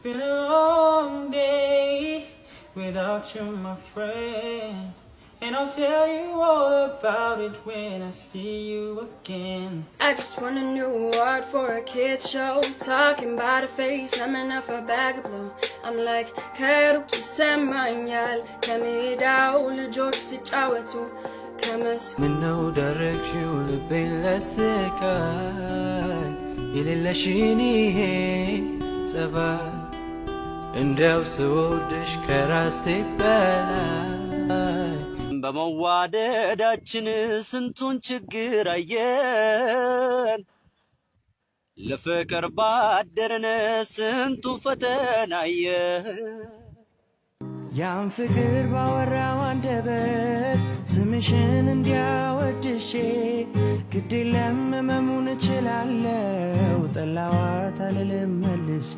been a long day without you, my friend. And I'll tell you all about it when I see you again. I just want a new award for a kid show. Talking about a face, I'm enough a bag of blow. I'm like, ከሩቅ ይሰማኛል ከሜዳው ልጆች ሲጫወቱ ከመስኩ ምነው ደረግሽው ልቤን ለስቃይ የሌለሽን ይሄ ጸባይ እንደው ስወድሽ ከራሴ በላይ በመዋደዳችን ስንቱን ችግር አየን ለፍቅር ባደረን ስንቱን ፈተና አየን ያን ፍቅር ባወራው አንደበት ስምሽን እንዲያወድሼ ግድ የለም መሙን እችላለሁ ጠላዋት አልልም መልሼ